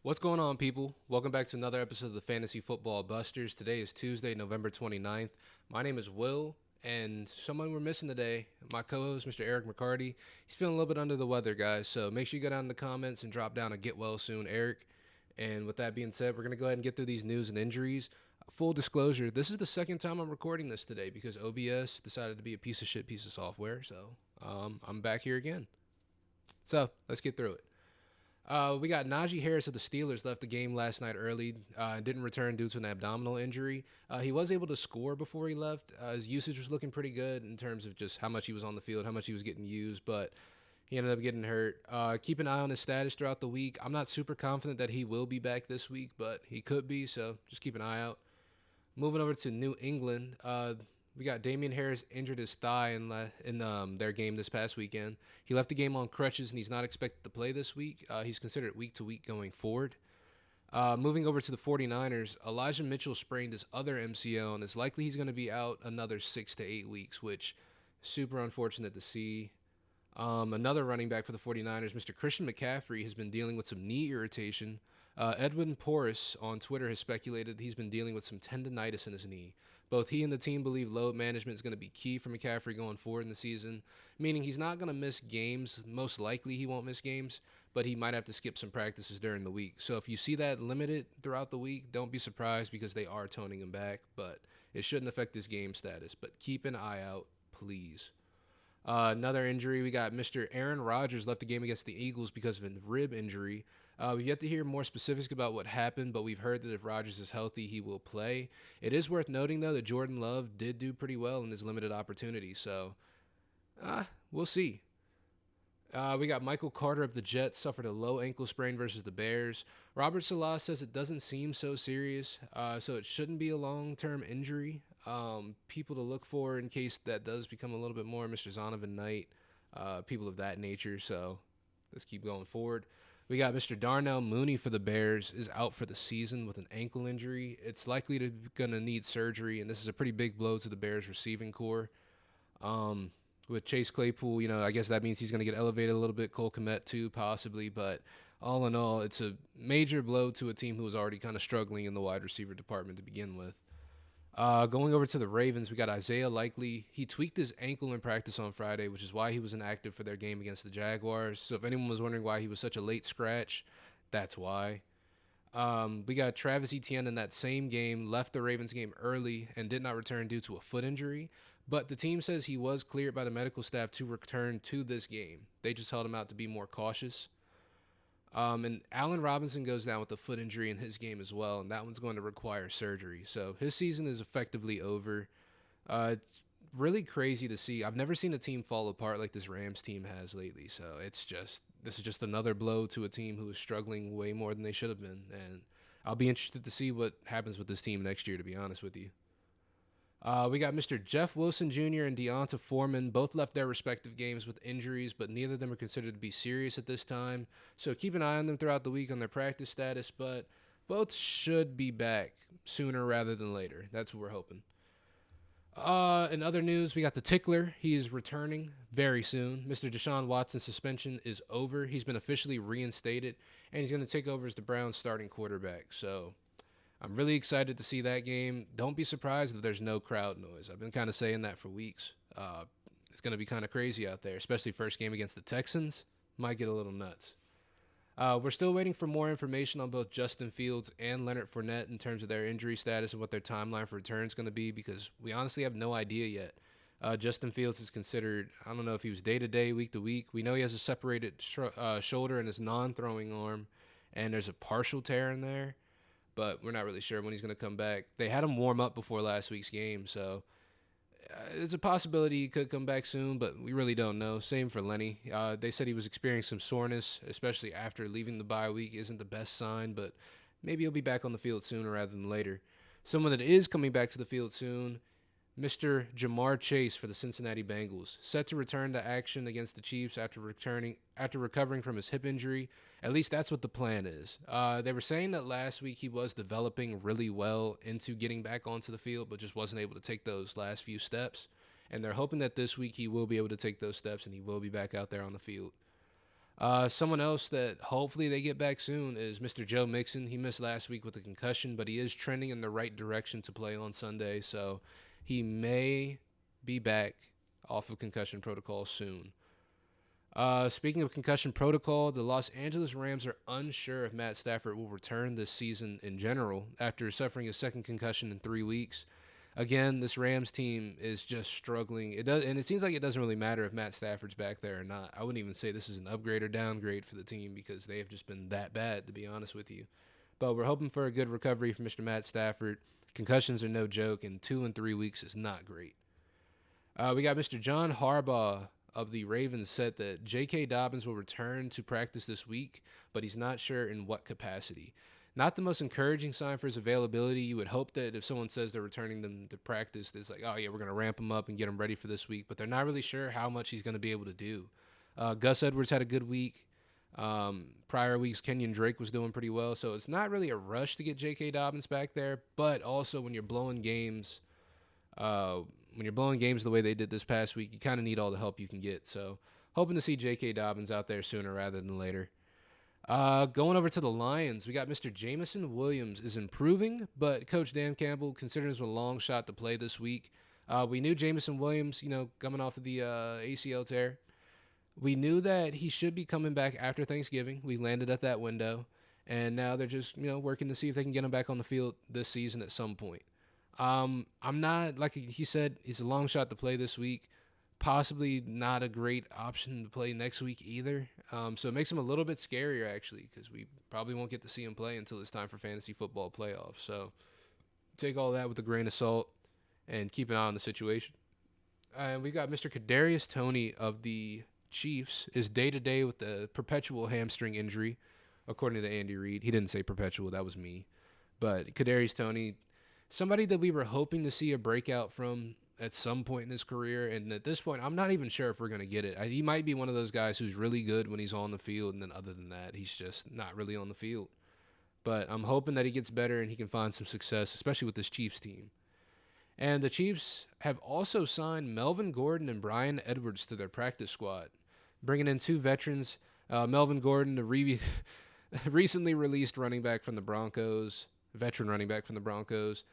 What's going on, people? Welcome back to another episode of the Fantasy Football Busters. Today is Tuesday, November 29th. My name is Will, and someone we're missing today, my co-host, Mr. Eric McCarty. He's feeling a little bit under the weather, guys, so make sure you go down in the comments and drop down a get well soon, Eric. And with that being said, we're going to go ahead and get through these news and injuries. Full disclosure, this is the second time I'm recording this today because OBS decided to be a piece of shit piece of software, so I'm back here again. So, let's get through it. We got Najee Harris of the Steelers left the game last night early. Didn't return due to an abdominal injury. He was able to score before he left. His usage was looking pretty good in terms of just how much he was on the field, how much he was getting used, but he ended up getting hurt. Keep an eye on his status throughout the week. I'm not super confident that he will be back this week, but he could be, so just keep an eye out. Moving over to New England, we got Damian Harris injured his thigh in their game this past weekend. He left the game on crutches, and he's not expected to play this week. He's considered week to week going forward. Moving over to the 49ers, Elijah Mitchell sprained his other MCL, and it's likely he's going to be out another 6 to 8 weeks, which is super unfortunate to see. Another running back for the 49ers, Mr. Christian McCaffrey, has been dealing with some knee irritation. Edwin Porras on Twitter has speculated he's been dealing with some tendonitis in his knee. Both he and the team believe load management is going to be key for McCaffrey going forward in the season, meaning he's not going to miss games. Most likely he won't miss games, but he might have to skip some practices during the week. So if you see that limited throughout the week, don't be surprised because they are toning him back, but it shouldn't affect his game status. But keep an eye out, please. Another injury, we got Mr. Aaron Rodgers left the game against the Eagles because of a rib injury. We've yet to hear more specifics about what happened, but we've heard that if Rodgers is healthy, he will play. It is worth noting, though, that Jordan Love did do pretty well in his limited opportunity, so we'll see. We got Michael Carter of the Jets suffered a low ankle sprain versus the Bears. Robert Salah says it doesn't seem so serious, so it shouldn't be a long-term injury. People to look for in case that does become a little bit more, Mr. Zonovan Knight, people of that nature, so let's keep going forward. We got Mr. Darnell Mooney for the Bears is out for the season with an ankle injury. It's likely to going to need surgery, and this is a pretty big blow to the Bears receiving core. With Chase Claypool, I guess that means he's going to get elevated a little bit. Cole Kmet too, possibly. But all in all, it's a major blow to a team who was already kind of struggling in the wide receiver department to begin with. Going over to the Ravens, we got Isaiah Likely. He tweaked his ankle in practice on Friday, which is why he was inactive for their game against the Jaguars. So if anyone was wondering why he was such a late scratch, that's why. We got Travis Etienne in that same game, left the Ravens game early and did not return due to a foot injury. But the team says he was cleared by the medical staff to return to this game. They just held him out to be more cautious. And Allen Robinson goes down with a foot injury in his game as well, and that one's going to require surgery. So his season is effectively over. It's really crazy to see. I've never seen a team fall apart like this Rams team has lately. So this is just another blow to a team who is struggling way more than they should have been. And I'll be interested to see what happens with this team next year, to be honest with you. We got Mr. Jeff Wilson Jr. and Deonta Foreman. Both left their respective games with injuries, but neither of them are considered to be serious at this time. So keep an eye on them throughout the week on their practice status, but both should be back sooner rather than later. That's what we're hoping. In other news, we got the Tickler. He is returning very soon. Mr. Deshaun Watson's suspension is over. He's been officially reinstated, and he's going to take over as the Browns' starting quarterback. So I'm really excited to see that game. Don't be surprised if there's no crowd noise. I've been kind of saying that for weeks. It's going to be kind of crazy out there, especially first game against the Texans. Might get a little nuts. We're still waiting for more information on both Justin Fields and Leonard Fournette in terms of their injury status and what their timeline for return is going to be because we honestly have no idea yet. Justin Fields is considered, I don't know if he was day-to-day, week-to-week. We know he has a separated shoulder in his non-throwing arm, and there's a partial tear in there. But we're not really sure when he's going to come back. They had him warm up before last week's game, so there's a possibility he could come back soon, but we really don't know. Same for Lenny. They said he was experiencing some soreness, especially after leaving the bye week. Isn't the best sign, but maybe he'll be back on the field sooner rather than later. Someone that is coming back to the field soon, Mr. Jamar Chase for the Cincinnati Bengals, set to return to action against the Chiefs after recovering from his hip injury. At least that's what the plan is. They were saying that last week he was developing really well into getting back onto the field, but just wasn't able to take those last few steps. And they're hoping that this week he will be able to take those steps and he will be back out there on the field. Someone else that hopefully they get back soon is Mr. Joe Mixon. He missed last week with a concussion, but he is trending in the right direction to play on Sunday, so he may be back off of concussion protocol soon. Speaking of concussion protocol, the Los Angeles Rams are unsure if Matt Stafford will return this season in general after suffering a second concussion in 3 weeks. Again, this Rams team is just struggling. And it seems like it doesn't really matter if Matt Stafford's back there or not. I wouldn't even say this is an upgrade or downgrade for the team because they have just been that bad, to be honest with you. But we're hoping for a good recovery from Mr. Matt Stafford. Concussions are no joke, and 2 and 3 weeks is not great. We got Mr. John Harbaugh of the Ravens said that J.K. Dobbins will return to practice this week, but he's not sure in what capacity. Not the most encouraging sign for his availability. You would hope that if someone says they're returning them to practice, it's like, oh, yeah, we're going to ramp him up and get him ready for this week. But they're not really sure how much he's going to be able to do. Gus Edwards had a good week. Prior weeks, Kenyon Drake was doing pretty well. So it's not really a rush to get J.K. Dobbins back there. But also when you're blowing games the way they did this past week, you kind of need all the help you can get. So hoping to see J.K. Dobbins out there sooner rather than later. Going over to the Lions, we got Mr. Jameson Williams is improving, but Coach Dan Campbell considers him a long shot to play this week. We knew Jameson Williams, coming off of the ACL tear. We knew that he should be coming back after Thanksgiving. We landed at that window, and now they're just, working to see if they can get him back on the field this season at some point. I'm not, like he said, he's a long shot to play this week. Possibly not a great option to play next week either. So it makes him a little bit scarier, actually, because we probably won't get to see him play until it's time for fantasy football playoffs. So take all that with a grain of salt and keep an eye on the situation. And we got Mr. Kadarius Toney of the Chiefs is day-to-day with the perpetual hamstring injury, according to Andy Reid. He didn't say perpetual. That was me. But Kadarius Toney, somebody that we were hoping to see a breakout from at some point in his career, and at this point, I'm not even sure if we're going to get it. He might be one of those guys who's really good when he's on the field, and then other than that, he's just not really on the field. But I'm hoping that he gets better and he can find some success, especially with this Chiefs team. And the Chiefs have also signed Melvin Gordon and Bryan Edwards to their practice squad, bringing in 2 veterans. Melvin Gordon, the recently released running back from the Broncos, veteran running back from the Broncos,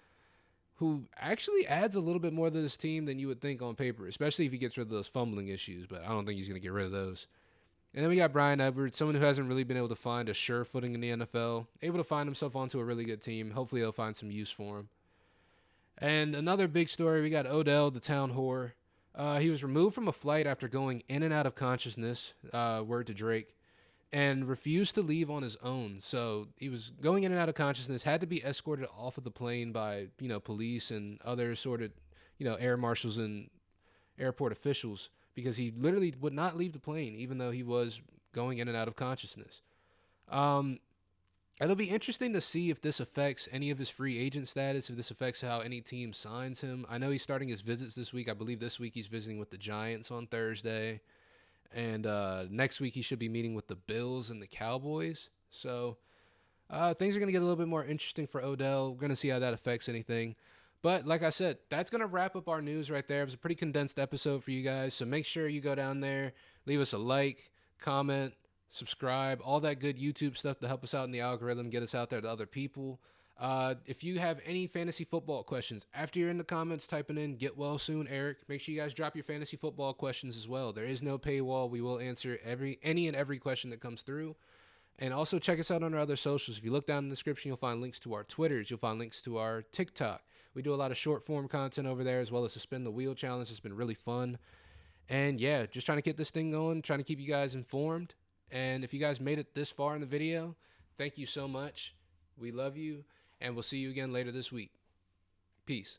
who actually adds a little bit more to this team than you would think on paper, especially if he gets rid of those fumbling issues, but I don't think he's going to get rid of those. And then we got Bryan Edwards, someone who hasn't really been able to find a sure footing in the NFL, able to find himself onto a really good team. Hopefully they'll find some use for him. And another big story, we got Odell, the town whore. He was removed from a flight after going in and out of consciousness, word to Drake, and refused to leave on his own. So he was going in and out of consciousness, had to be escorted off of the plane by, police and other sort of, air marshals and airport officials, because he literally would not leave the plane, even though he was going in and out of consciousness. It'll be interesting to see if this affects any of his free agent status, if this affects how any team signs him. I know he's starting his visits this week. I believe this week he's visiting with the Giants on Thursday. And next week he should be meeting with the Bills and the Cowboys. So things are going to get a little bit more interesting for Odell. We're going to see how that affects anything. But like I said, that's going to wrap up our news right there. It was a pretty condensed episode for you guys. So make sure you go down there, leave us a like, comment, subscribe, all that good YouTube stuff to help us out in the algorithm, get us out there to other people. If you have any fantasy football questions, after you're in the comments typing in "get well soon, Eric," make sure you guys drop your fantasy football questions as well. There is no paywall. We will answer any and every question that comes through. And also check us out on our other socials. If you look down in the description, you'll find links to our Twitters. You'll find links to our TikTok. We do a lot of short form content over there, as well as the Spin the Wheel challenge. It's been really fun. And yeah, just trying to get this thing going, trying to keep you guys informed. And if you guys made it this far in the video, thank you so much. We love you. And we'll see you again later this week. Peace.